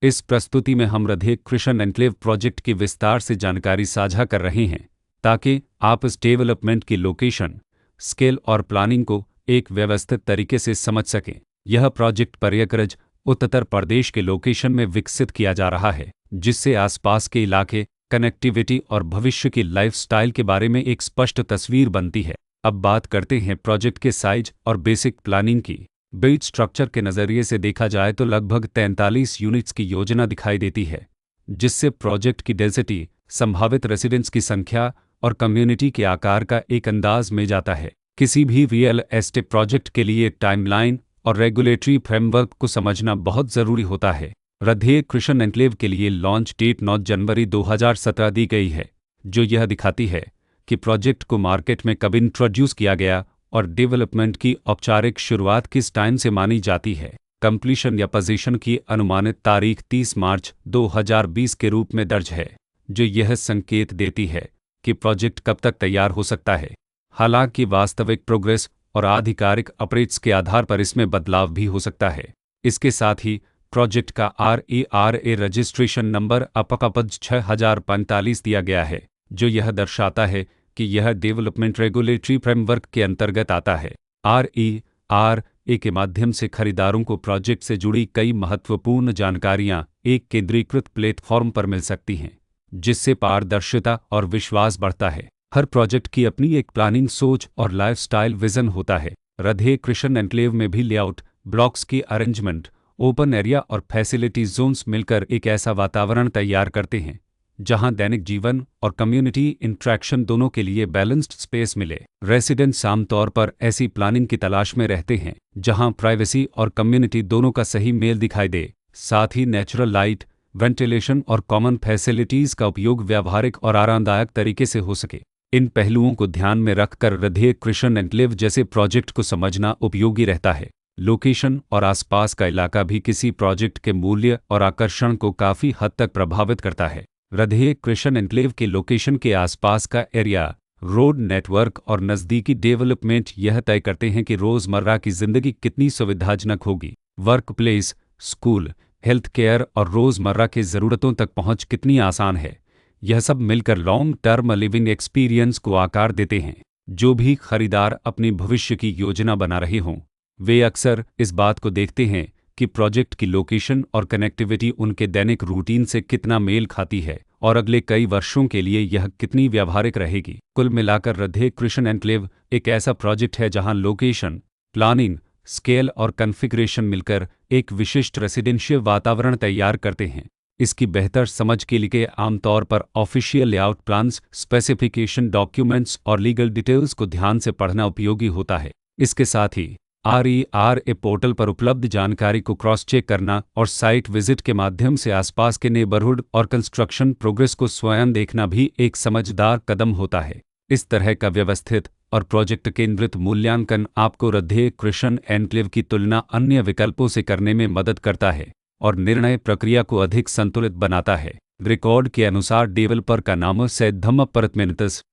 इस प्रस्तुति में हम राधे कृष्ण एन्क्लेव प्रोजेक्ट की विस्तार से जानकारी साझा कर रहे हैं ताकि आप इस डेवलपमेंट की लोकेशन, स्केल और प्लानिंग को एक व्यवस्थित तरीके से समझ सकें। यह प्रोजेक्ट प्रयागराज, उत्तर प्रदेश के लोकेशन में विकसित किया जा रहा है, जिससे आसपास के इलाके, कनेक्टिविटी और भविष्य की लाइफस्टाइल के बारे में एक स्पष्ट तस्वीर बनती है। अब बात करते हैं प्रोजेक्ट के साइज और बेसिक प्लानिंग की। बिल्ड स्ट्रक्चर के नज़रिए से देखा जाए तो लगभग 43 यूनिट्स की योजना दिखाई देती है, जिससे प्रोजेक्ट की डेंसिटी, संभावित रेसिडेंट्स की संख्या और कम्युनिटी के आकार का एक अंदाज मिल जाता है। किसी भी रियल एस्टेट प्रोजेक्ट के लिए टाइमलाइन और रेगुलेटरी फ्रेमवर्क को समझना बहुत ज़रूरी होता है। राधे कृष्ण एन्क्लेव के लिए लॉन्च डेट 9 जनवरी 2017 दी गई है, जो यह दिखाती है कि प्रोजेक्ट को मार्केट में कब इंट्रोड्यूस किया गया और डेवलपमेंट की औपचारिक शुरुआत किस टाइम से मानी जाती है। कंप्लीशन या पोजीशन की अनुमानित तारीख 30 मार्च 2020 के रूप में दर्ज है, जो यह संकेत देती है कि प्रोजेक्ट कब तक तैयार हो सकता है। हालांकि वास्तविक प्रोग्रेस और आधिकारिक अपडेट्स के आधार पर इसमें बदलाव भी हो सकता है। इसके साथ ही प्रोजेक्ट का RERA रजिस्ट्रेशन नंबर अपकपज 6045 दिया गया है, जो यह दर्शाता है कि यह डेवलपमेंट रेगुलेटरी फ्रेमवर्क के अंतर्गत आता है। RERA के माध्यम से खरीदारों को प्रोजेक्ट से जुड़ी कई महत्वपूर्ण जानकारियां एक केंद्रीकृत प्लेटफॉर्म पर मिल सकती हैं, जिससे पारदर्शिता और विश्वास बढ़ता है। हर प्रोजेक्ट की अपनी एक प्लानिंग सोच और लाइफस्टाइल विजन होता है। राधे कृष्ण एन्क्लेव में भी लेआउट, ब्लॉक्स की अरेंजमेंट, ओपन एरिया और फैसिलिटी जोन्स मिलकर एक ऐसा वातावरण तैयार करते हैं जहां दैनिक जीवन और कम्युनिटी इंट्रैक्शन दोनों के लिए बैलेंस्ड स्पेस मिले। रेसिडेंट्स आमतौर पर ऐसी प्लानिंग की तलाश में रहते हैं जहां प्राइवेसी और कम्युनिटी दोनों का सही मेल दिखाई दे। साथ ही नेचुरल लाइट, वेंटिलेशन और कॉमन फैसिलिटीज़ का उपयोग व्यावहारिक और आरामदायक तरीके से हो सके। इन पहलुओं को ध्यान में रखकर राधे कृष्ण एन्क्लेव जैसे प्रोजेक्ट को समझना उपयोगी रहता है। लोकेशन और आसपास का इलाका भी किसी प्रोजेक्ट के मूल्य और आकर्षण को काफ़ी हद तक प्रभावित करता है। राधे कृष्ण एन्क्लेव के लोकेशन के आसपास का एरिया, रोड नेटवर्क और नज़दीकी डेवलपमेंट यह तय करते हैं कि रोज़मर्रा की ज़िंदगी कितनी सुविधाजनक होगी। Work place, school, health care और रोज़मर्रा की ज़रूरतों तक पहुंच कितनी आसान है। यह सब मिलकर लॉन्ग टर्म लिविंग एक्सपीरियंस को आकार देते हैं। जो भी खरीदार अपनी भविष्य की योजना बना रहे हों, वे अक्सर इस बात को देखते हैं कि प्रोजेक्ट की लोकेशन और कनेक्टिविटी उनके दैनिक रूटीन से कितना मेल खाती है और अगले कई वर्षों के लिए यह कितनी व्यावहारिक रहेगी। कुल मिलाकर राधे कृष्ण एन्क्लेव एक ऐसा प्रोजेक्ट है जहां लोकेशन, प्लानिंग, स्केल और कॉन्फ़िगरेशन मिलकर एक विशिष्ट रेसिडेंशियल वातावरण तैयार करते हैं। इसकी बेहतर समझ के लिए आमतौर पर official layout plans, specification documents और लीगल डिटेल्स को ध्यान से पढ़ना उपयोगी होता है। इसके साथ ही RERA पोर्टल पर उपलब्ध जानकारी को क्रॉस चेक करना और साइट विजिट के माध्यम से आसपास के नेबरहुड और कंस्ट्रक्शन प्रोग्रेस को स्वयं देखना भी एक समझदार कदम होता है। इस तरह का व्यवस्थित और प्रोजेक्ट केंद्रित मूल्यांकन आपको राधे कृष्ण एन्क्लेव की तुलना अन्य विकल्पों से करने में मदद करता है और निर्णय प्रक्रिया को अधिक संतुलित बनाता है। रिकॉर्ड के अनुसार डेवलपर का नाम सैद्धम परतमेनतस